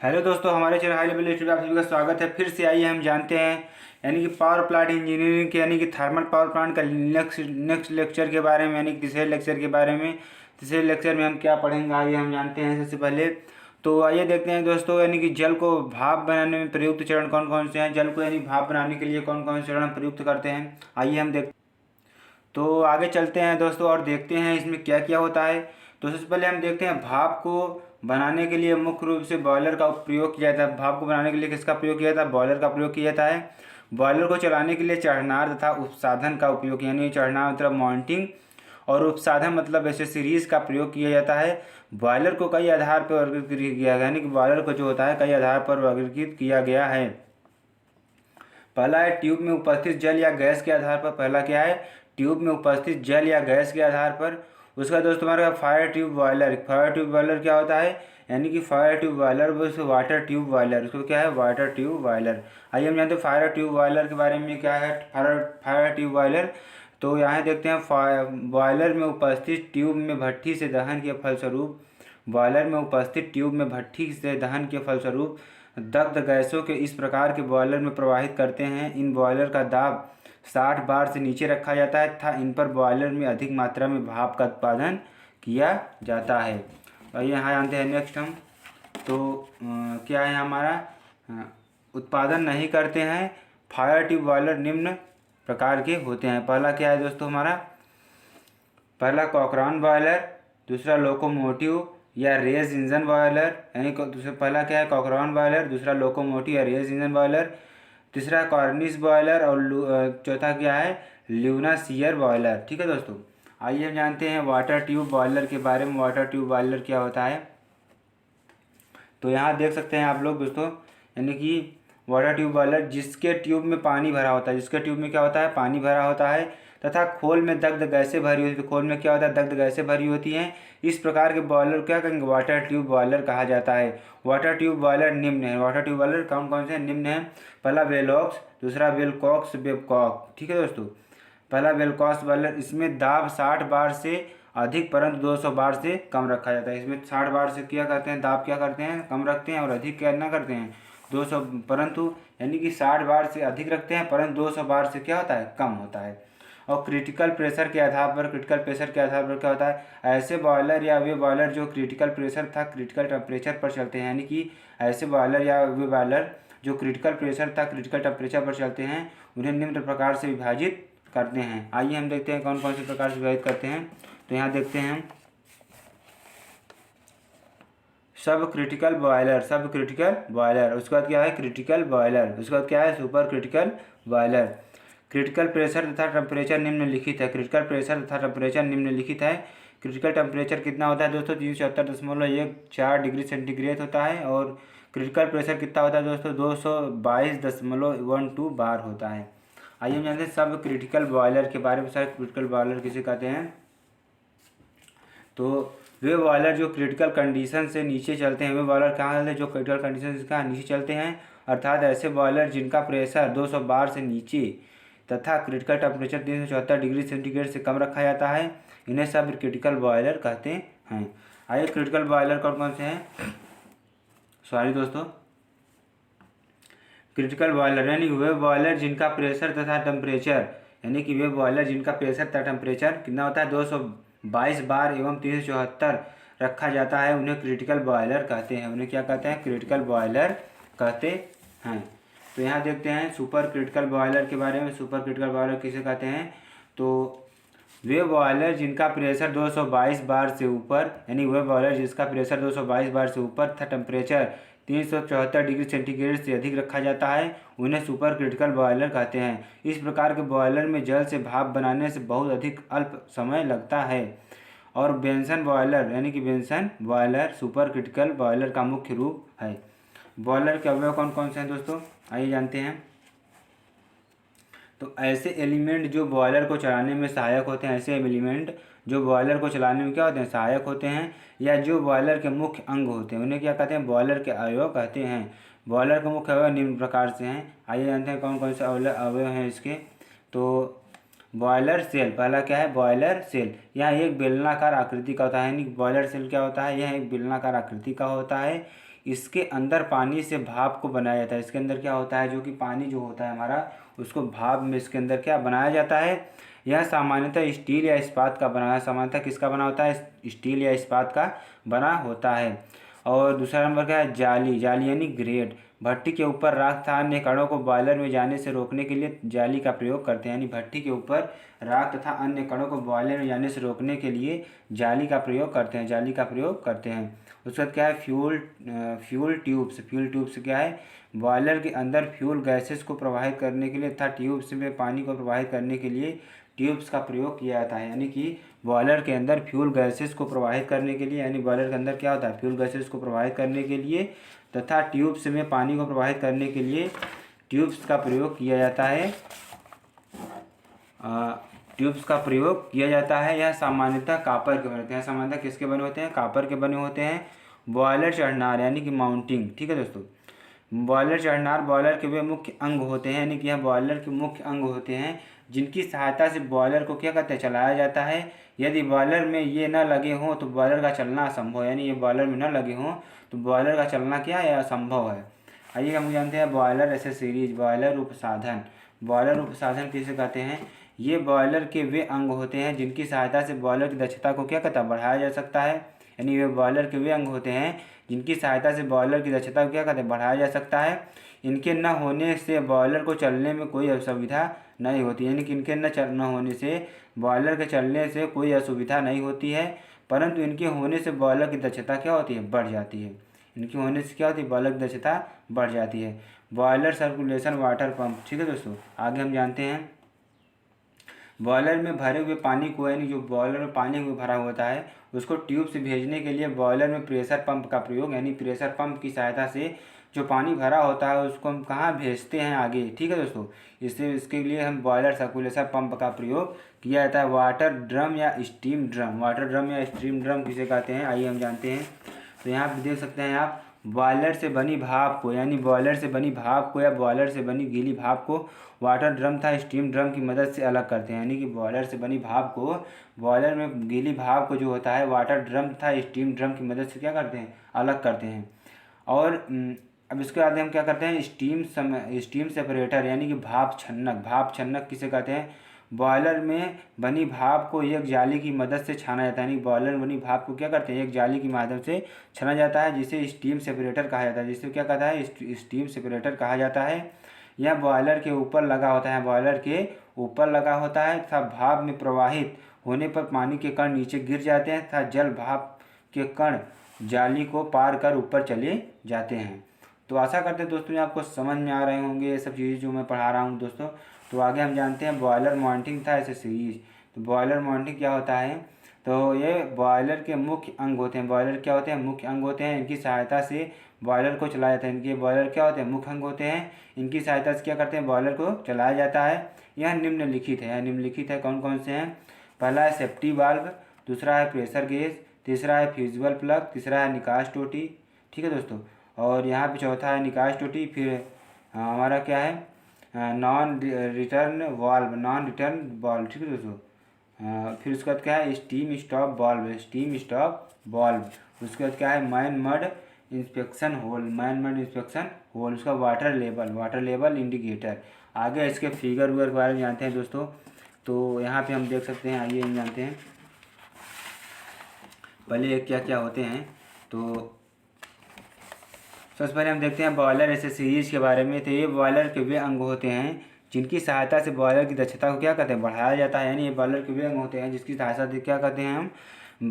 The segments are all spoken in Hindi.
हेलो दोस्तों, हमारे चैनल हाई लेवल यूट्यूब आप सभी का स्वागत है। फिर से आइए हम जानते हैं यानी कि पावर प्लांट इंजीनियरिंग के यानी कि थर्मल पावर प्लांट का नेक्स्ट लेक्चर के बारे में, यानी कि तीसरे लेक्चर के बारे में। तीसरे लेक्चर में हम क्या पढ़ेंगे आइए हम जानते हैं। सबसे पहले तो आइए देखते हैं दोस्तों, यानी कि जल को भाप बनाने में प्रयुक्त चरण कौन कौन से हैं। जल को यानी भाप बनाने के लिए कौन कौन से चरण हम प्रयुक्त करते हैं, आइए हम देख। तो आगे चलते हैं दोस्तों और देखते हैं इसमें क्या क्या होता है। तो सबसे पहले हम देखते हैं भाप को बनाने के लिए मुख्य रूप से बॉयलर का प्रयोग किया जाता है। भाप को बनाने के लिए किसका प्रयोग किया जाता है? बॉयलर का प्रयोग किया जाता है। बॉयलर को चलाने के लिए चढ़नार तथा उपसाधन का उपयोग, यानी चढ़नार मतलब माउंटिंग और उपसाधन मतलब एसेसरीज का प्रयोग किया जाता है। बॉयलर को कई आधार पर वर्गीकृत किया गया है, यानी कि बॉयलर को जो होता है कई आधार पर वर्गीकृत किया गया है। पहला है ट्यूब में उपस्थित जल या गैस के आधार पर। पहला क्या है? ट्यूब में उपस्थित जल या गैस के आधार पर। उसका दोस्तों हमारे fire tube boiler. Fire tube boiler क्या होता है? यानी कि fire tube boiler water tube boiler, उसको क्या है? Water tube boiler. आइए हम जानते हैं फायर ट्यूब बॉयलर के बारे में क्या है। फायर ट्यूब बॉयलर तो यहाँ देखते हैं बॉयलर में उपस्थित ट्यूब में भट्ठी से दहन के फलस्वरूप बॉयलर में उपस्थित ट्यूब में भट्ठी से दहन के फलस्वरूप दग्ध गैसों के इस प्रकार के बॉयलर में प्रवाहित करते हैं। इन बॉयलर का दाब 60 बार से नीचे रखा जाता है तथा इन पर बॉयलर में अधिक मात्रा में भाप का उत्पादन किया जाता है। और यहाँ जानते हैं नेक्स्ट हम। तो क्या है हमारा? उत्पादन नहीं करते हैं। फायर ट्यूब बॉयलर निम्न प्रकार के होते हैं। पहला क्या है दोस्तों हमारा? पहला कॉकरॉन बॉयलर, दूसरा लोकोमोटिव या रेस इंजन बॉयलर, यानी दूसरा पहला क्या है? कॉकरॉन बॉयलर, दूसरा लोकोमोटिव या रेस इंजन बॉयलर, तीसरा कॉर्निस बॉयलर और चौथा क्या है? ल्यूनासियर बॉयलर। ठीक है दोस्तों, आइए हम जानते हैं वाटर ट्यूब बॉयलर के बारे में। वाटर ट्यूब बॉयलर क्या होता है? तो यहाँ देख सकते हैं आप लोग दोस्तों, यानी कि वाटर ट्यूब बॉयलर जिसके ट्यूब में पानी भरा होता है, जिसके ट्यूब में क्या होता है? पानी भरा होता है तथा खोल में दग्ध गैसें भरी होती है। तो खोल में क्या होता है? दग्ध गैसें भरी होती हैं। इस प्रकार के बॉयलर क्या कहेंगे? वाटर ट्यूब बॉयलर कहा जाता है। वाटर ट्यूब बॉयलर निम्न है। वाटर ट्यूब बॉयलर कौन कौन से निम्न है? पहला वेलॉक्स, दूसरा वेलकॉक्स बेबकॉक। ठीक है दोस्तों, पहला वेलकॉक्स बॉयलर, इसमें दाब 60 बार से अधिक परंतु 200 बार से कम रखा जाता है। इसमें 60 बार से क्या करते हैं? दाब क्या करते हैं? कम रखते हैं और अधिक क्या ना करते हैं? 200, परंतु यानी कि 60 बार से अधिक रखते हैं परंतु 200 बार से क्या होता है? कम होता है। और क्रिटिकल प्रेशर के आधार पर, क्रिटिकल प्रेशर के आधार पर क्या होता है? ऐसे बॉयलर या वे बॉयलर जो क्रिटिकल प्रेशर तथा क्रिटिकल टेम्परेचर पर चलते हैं, यानी कि ऐसे बॉयलर या वे बॉयलर जो क्रिटिकल प्रेशर तथा क्रिटिकल टेम्परेचर पर चलते हैं, उन्हें निम्न प्रकार से विभाजित करते हैं। आइए हम देखते हैं कौन कौन से प्रकार से विभाजित करते हैं। तो यहाँ देखते हैं हम सब क्रिटिकल बॉयलर, सब क्रिटिकल बॉयलर, उसके बाद क्या है? क्रिटिकल बॉयलर, उसके बाद क्या है? Super critical boiler. Critical pressure तथा टेम्परेचर निम्नलिखित है। क्रिटिकल प्रेशर तथा टेम्परेचर निम्नलिखित है। क्रिटिकल टेम्परेचर कितना होता है दोस्तों? 374.14 डिग्री सेंटीग्रेड होता है। और क्रिटिकल प्रेशर कितना होता है दोस्तों? 222.12 बार होता है। आइए हम जानते हैं सब क्रिटिकल बॉयलर के बारे में। सारे क्रिटिकल बॉयलर किसे कहते हैं? तो वे बॉयलर जो क्रिटिकल कंडीशन से नीचे चलते हैं। वे बॉयलर कहाँ चलते हैं? जो क्रिटिकल कंडीशन से कहाँ नीचे चलते हैं, अर्थात ऐसे बॉयलर जिनका प्रेशर 200 बार से नीचे तथा क्रिटिकल टेम्परेचर 374 डिग्री सेंटीग्रेड से कम रखा जाता है, इन्हें सब क्रिटिकल बॉयलर कहते हैं। आइए क्रिटिकल बॉयलर कौन कौन से हैं? सॉरी दोस्तों, क्रिटिकल बॉयलर यानी वे बॉयलर जिनका प्रेशर तथा टेम्परेचर, यानी कि वे बॉयलर जिनका प्रेशर तथा टेम्परेचर कितना होता है? 222 बार एवं 374 रखा जाता है, उन्हें क्रिटिकल बॉयलर कहते हैं। उन्हें क्या कहते हैं? क्रिटिकल बॉयलर कहते हैं। तो यहाँ देखते हैं सुपर क्रिटिकल बॉयलर के बारे में। सुपर क्रिटिकल बॉयलर किसे कहते हैं? तो वे बॉयलर जिनका प्रेशर 222 बार से ऊपर, यानी वे बॉयलर जिसका प्रेशर 222 बार से ऊपर तथा टेम्परेचर 374 डिग्री सेंटीग्रेड से अधिक रखा जाता है, उन्हें सुपर क्रिटिकल बॉयलर कहते हैं। इस प्रकार के बॉयलर में जल से भाप बनाने से बहुत अधिक अल्प समय लगता है। और बेंसन बॉयलर, यानी कि Benson boiler super critical boiler का मुख्य रूप है। बॉयलर के अवयव कौन कौन से हैं दोस्तों? आइए जानते हैं। तो ऐसे एलिमेंट जो बॉयलर को चलाने में सहायक होते हैं, ऐसे एलिमेंट जो बॉयलर को चलाने में क्या होते हैं? सहायक होते हैं, या जो बॉयलर के मुख्य अंग होते हैं, उन्हें क्या कहते हैं? बॉयलर के अवयव कहते हैं। बॉयलर के मुख्य अवयव निम्न प्रकार से हैं। आइए जानते हैं कौन कौन से अवयव हैं इसके। तो बॉयलर सेल, पहला क्या है? बॉयलर सेल, यह एक बेलनाकार आकृति का होता है। यानी बॉयलर सेल क्या होता है? यह एक बेलनाकार आकृति का होता है। इसके अंदर पानी से भाप को बनाया जाता है। इसके अंदर क्या होता है, जो कि पानी जो होता है हमारा, उसको भाप में इसके अंदर क्या बनाया जाता है। यह सामान्यतः स्टील या इस्पात का बना है। सामान्यतः किसका बना होता है, स्टील या इस्पात का बना होता है। और दूसरा नंबर क्या है, जाली। जाली यानी ग्रेट। भट्टी के ऊपर राख तथा अन्य कणों को बॉयलर में जाने से रोकने के लिए जाली का प्रयोग करते हैं। यानी भट्टी के ऊपर राख तथा अन्य कणों को बॉयलर में जाने से रोकने के लिए जाली का प्रयोग करते हैं, जाली का प्रयोग करते हैं। उसके बाद क्या है, फ्यूल ट्यूब्स। फ्यूल ट्यूब्स क्या है, बॉयलर के अंदर फ्यूल गैसेस को प्रवाहित करने के लिए तथा ट्यूब्स में पानी को प्रवाहित करने के लिए ट्यूब्स का प्रयोग किया जाता है। यानी कि बॉयलर के अंदर फ्यूल गैसेस को प्रवाहित करने के लिए, यानी बॉयलर के अंदर क्या होता है, फ्यूल गैसेस को प्रवाहित करने के लिए तथा ट्यूब्स में पानी को प्रवाहित करने के लिए ट्यूब्स का प्रयोग किया जाता है। ट्यूब्स का प्रयोग किया जाता है। यह सामान्यतः कापर के बने होते हैं। सामान्यतः किसके बने होते हैं, कापर के बने होते हैं। बॉयलर चढ़नार यानी कि माउंटिंग, ठीक है दोस्तों। बॉयलर चढ़नार बॉयलर के वे मुख्य अंग होते हैं, यानी कि यह बॉयलर के मुख्य अंग होते हैं जिनकी सहायता से बॉयलर को क्या कहते हैं, चलाया जाता है। यदि बॉयलर में ये न लगे हों तो बॉयलर का चलना असंभव है। यानी ये बॉयलर में न लगे हों तो बॉयलर का चलना क्या है, असंभव है। आइए हम जानते हैं बॉयलर एसेसरीज, बॉयलर उपसाधन। बॉयलर उपसाधन किसे कहते हैं, ये बॉयलर के वे अंग होते हैं जिनकी सहायता से बॉयलर की दक्षता को क्या कहता है, बढ़ाया जा सकता है। यानी वे बॉयलर के वे अंग होते हैं जिनकी सहायता से बॉयलर की दक्षता को क्या कहते हैं, बढ़ाया जा सकता है। इनके न होने से बॉयलर को चलने में कोई असुविधा नहीं होती। यानी कि इनके न होने से बॉयलर के चलने से कोई असुविधा नहीं होती है, परंतु इनके होने से बॉयलर की दक्षता क्या होती है, बढ़ जाती है। इनके होने से क्या होती है, बॉयलर की दक्षता बढ़ जाती है। बॉयलर सर्कुलेशन वाटर पंप, ठीक है दोस्तों। आगे हम जानते हैं बॉयलर में भरे हुए पानी को, यानी जो बॉयलर में पानी भरा होता है उसको ट्यूब से भेजने के लिए बॉयलर में प्रेशर पंप का प्रयोग, यानी प्रेशर पंप की सहायता से जो पानी भरा होता है उसको हम कहाँ भेजते हैं, आगे, ठीक है दोस्तों। इसके लिए हम बॉयलर सर्कुलेशन पंप का प्रयोग किया जाता है। वाटर ड्रम या स्टीम ड्रम। वाटर ड्रम या स्टीम ड्रम किसे कहते हैं, आइए हम जानते हैं। तो यहाँ पर देख सकते हैं आप, बॉयलर से बनी भाप को, यानी बॉयलर से बनी भाप को या बॉयलर से बनी गीली भाप को वाटर ड्रम था स्टीम ड्रम की मदद से अलग करते हैं। यानी कि बॉयलर से बनी भाप को, बॉयलर में गीली भाप को जो होता है वाटर ड्रम था स्टीम ड्रम की मदद से क्या करते हैं, अलग करते हैं। और अब इसके बाद हम क्या करते हैं, स्टीम सेपरेटर, यानी कि भाप छन्नक। भाप छन्नक किसे कहते हैं, बॉयलर में बनी भाप को एक जाली की मदद से छाना जाता है। यानी बॉयलर में बनी भाप को क्या करते हैं, एक जाली की माध्यम से छाना जाता है, जिसे स्टीम सेपरेटर कहा जाता है। जिसे क्या कहता है, स्टीम सेपरेटर कहा जाता है। यह बॉयलर के ऊपर लगा होता है, बॉयलर के ऊपर लगा होता है तथा भाप में प्रवाहित होने पर पानी के कण नीचे गिर जाते हैं तथा जल भाप के कण जाली को पार कर ऊपर चले जाते हैं। तो आशा करते हैं दोस्तों ये आपको समझ में आ रहे होंगे ये सब चीज़ें जो मैं पढ़ा रहा हूँ दोस्तों। तो आगे हम जानते हैं बॉयलर मॉनिटरिंग था ऐसे सीरीज। तो बॉयलर मॉनिटरिंग क्या होता है, तो ये बॉयलर के मुख्य अंग होते हैं। बॉयलर क्या होते हैं, मुख्य अंग होते हैं। इनकी सहायता से बॉयलर को चलाया जाता है। इनके बॉयलर क्या होते हैं, मुख्य अंग होते हैं। इनकी सहायता से क्या करते हैं, बॉयलर को चलाया जाता है। यह निम्नलिखित है, निम्नलिखित है कौन कौन से हैं। पहला है सेफ्टी वाल्व, दूसरा है प्रेशर गेज, तीसरा है फ्यूजिबल प्लग, तीसरा है निकास टोटी, ठीक है दोस्तों। और यहाँ पे चौथा है निकास टोटी। फिर हमारा क्या है, non return valve, non return valve, ठीक है दोस्तों। फिर उसके बाद क्या है, steam stop valve, steam stop valve. उसके बाद क्या है, man mud inspection hole, man mud inspection hole. उसका वाटर लेवल इंडिकेटर। आगे इसके फिगर वगैरह के बारे में जानते हैं दोस्तों। तो यहाँ पे हम देख सकते हैं, आइए हम जानते हैं पहले क्या क्या होते हैं। तो सबसे पहले हम देखते हैं बॉयलर एसेसरीज के बारे में। तो ये बॉयलर के वे अंग होते हैं जिनकी सहायता से बॉयलर की दक्षता को क्या कहते हैं, बढ़ाया जाता है। यानी ये बॉयलर के वे अंग होते हैं जिसकी सहायता से क्या कहते हैं हम,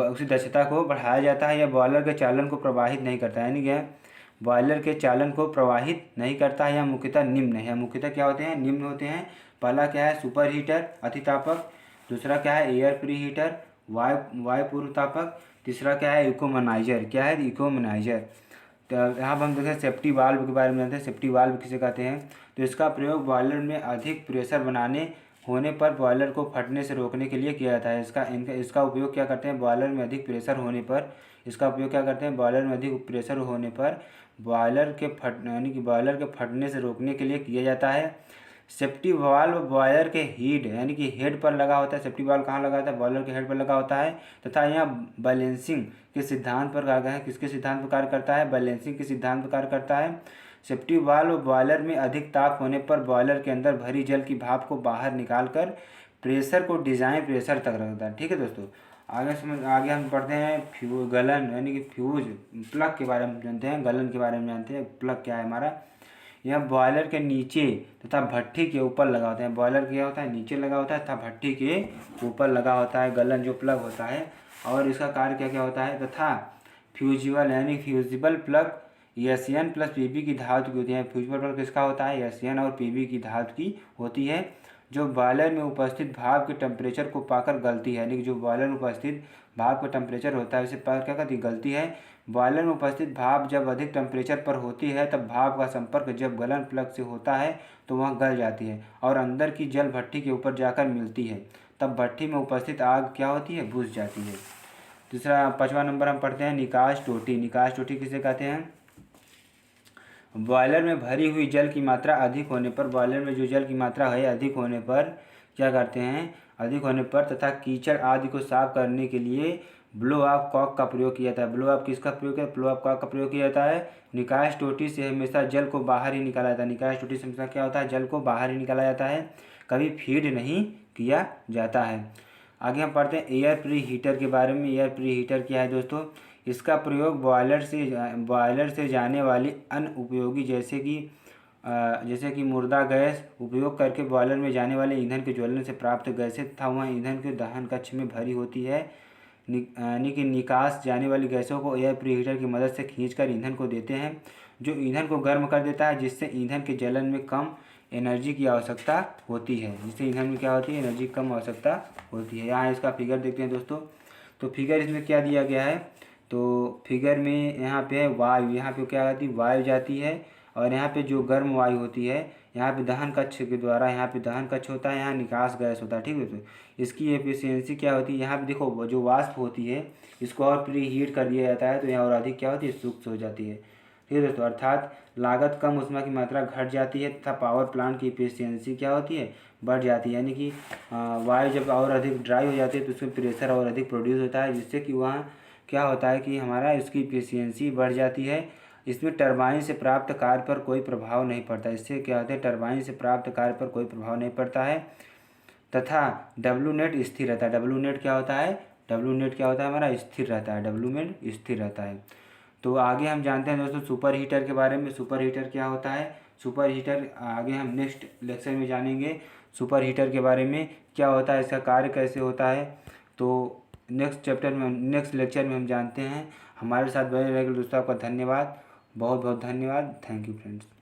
उसी दक्षता को बढ़ाया जाता है। यह बॉयलर के चालन को प्रभावित नहीं करता है, यानी क्या बॉयलर के चालन को प्रवाहित नहीं करता है। यह मुख्यतः निम्न है, मुख्यतः क्या होते हैं, निम्न होते हैं। पहला क्या है, सुपर हीटर अतितापक। दूसरा क्या है, एयर प्री हीटर वायु पूर्व तापक। तीसरा क्या है, इकोमनाइजर, क्या है, इकोमनाइजर। तो यहाँ पर हम देखें सेफ्टी वाल्व के बारे में जानते हैं। सेफ्टी वाल्व किसे कहते हैं, तो इसका प्रयोग बॉयलर में अधिक प्रेशर बनाने होने पर बॉयलर को फटने से रोकने के लिए किया जाता है। इसका उपयोग क्या करते हैं, बॉयलर में अधिक प्रेशर होने पर, इसका उपयोग क्या करते हैं, बॉयलर में अधिक प्रेशर होने पर बॉयलर के यानी कि बॉयलर के फटने से रोकने के लिए किया जाता है। सेफ्टी वाल्व बॉयलर के हेड यानी कि हेड पर लगा होता है। सेफ्टी वाल्व कहाँ लगा होता है? बॉयलर के हेड पर लगा होता है। तथा यहाँ बैलेंसिंग के सिद्धांत पर कार्य है। किसके सिद्धांत पर कार्य करता है? बैलेंसिंग के सिद्धांत पर कार्य करता है। सेफ्टी वाल्व बॉयलर में अधिक ताप होने पर बॉयलर के अंदर भरी जल की भाप को बाहर निकालकर प्रेशर को डिजाइन प्रेशर तक रखता है। ठीक है दोस्तों, आगे हम पढ़ते हैं गलन यानी कि फ्यूज प्लग के बारे में जानते हैं। गलन के बारे में जानते हैं। प्लग क्या है हमारा? यह बॉयलर के नीचे तथा भट्ठी के ऊपर लगा होता है। बॉयलर क्या होता है? नीचे लगा होता है तथा भट्ठी के ऊपर लगा होता है गलन जो प्लग होता है। और इसका कार्य क्या क्या होता है? तथा फ्यूजिबल यानी फ्यूजिबल प्लग एशियन प्लस पीबी की धातु की होती है। फ्यूजिबल प्लग किसका होता है? एशियन और पीबी की धातु की होती है, जो बॉयलर में उपस्थित भाप के टेम्परेचर को पाकर गलती है। यानी कि जो बॉयलर में उपस्थित भाप का टेम्परेचर होता है उसे पाकर क्या करती है? गलती है। बॉयलर में उपस्थित भाप जब अधिक टेम्परेचर पर होती है तब भाप का संपर्क जब गलन प्लग से होता है तो वह गल जाती है और अंदर की जल भट्ठी के ऊपर जाकर मिलती है। तब भट्ठी में उपस्थित आग क्या होती है? बुझ जाती है। दूसरा 5वां नंबर हम पढ़ते हैं निकास टोटी। निकास टोटी किसे कहते हैं? बॉयलर में भरी हुई जल की मात्रा अधिक होने पर, बॉयलर में जो जल की मात्रा है अधिक होने पर क्या करते हैं? अधिक होने पर तथा कीचड़ आदि को साफ करने के लिए ब्लो ऑफ कॉक का प्रयोग किया जाता है। ब्लो ऑफ किसका प्रयोग किया? ब्लो ऑफ कॉक का प्रयोग किया जाता है। निकास टोटी से हमेशा जल को बाहर ही निकाला जाता है। निकास टोटी से हमेशा क्या होता है? जल को बाहर ही निकाला जाता है, कभी फीड नहीं किया जाता है। आगे हम पढ़ते हैं एयर प्री हीटर के बारे में। एयर प्री हीटर क्या है दोस्तों? इसका प्रयोग बॉयलर से जाने वाली अन्य उपयोगी जैसे कि मुर्दा गैस उपयोग करके बॉयलर में जाने वाले ईंधन के ज्वलन से प्राप्त गैसें तथा वह ईंधन के दहन कक्ष में भरी होती है। यानी कि निकास जाने वाली गैसों को एयर प्रीहीटर की मदद से खींचकर ईंधन को देते हैं, जो ईंधन को गर्म कर देता है, जिससे ईंधन के जलन में कम एनर्जी की आवश्यकता होती है। जिससे ईंधन में क्या होती है? एनर्जी कम आवश्यकता होती है। यहाँ इसका फिगर देखते हैं दोस्तों। तो फिगर इसमें क्या दिया गया है? तो फिगर में यहाँ पे है वायु। यहाँ पे क्या आती है? वायु जाती है और यहाँ पे जो गर्म वायु होती है यहाँ पे दहन कक्ष के द्वारा, यहाँ पे दहन कक्ष होता है, यहाँ निकास गैस होता है। ठीक है, तो इसकी एफिशिएंसी क्या होती है? यहाँ पे देखो जो वाष्प होती है इसको और प्री हीट कर दिया जाता है तो यहाँ और अधिक क्या होती है? सूक्ष्म हो जाती है। ठीक है दोस्तों, अर्थात लागत कम, ऊष्मा की मात्रा घट जाती है तथा पावर प्लांट की एफिशिएंसी क्या होती है? बढ़ जाती है। यानी कि वायु जब और अधिक ड्राई हो जाती है तो उसमें प्रेशर और अधिक प्रोड्यूस होता है, जिससे कि वहाँ क्या होता है कि हमारा इसकी एफिशिएंसी बढ़ जाती है। इसमें टरबाइन से प्राप्त कार्य पर कोई प्रभाव नहीं पड़ता। इससे क्या होता है? टरबाइन से प्राप्त कार्य पर कोई प्रभाव नहीं पड़ता है तथा डब्ल्यू नेट स्थिर रहता है। डब्ल्यू नेट क्या होता है? डब्ल्यू नेट क्या होता है? हमारा स्थिर रहता है। डब्ल्यू नेट स्थिर रहता है। तो आगे हम जानते हैं दोस्तों सुपर हीटर के बारे में। सुपर हीटर क्या होता है? सुपर हीटर आगे हम नेक्स्ट लेक्चर में जानेंगे सुपर हीटर के बारे में क्या होता है, इसका कार्य कैसे होता है। तो नेक्स्ट लेक्चर में हम जानते हैं। हमारे साथ बने रहेंगे दोस्तों। आपका धन्यवाद, बहुत बहुत धन्यवाद। Thank you friends.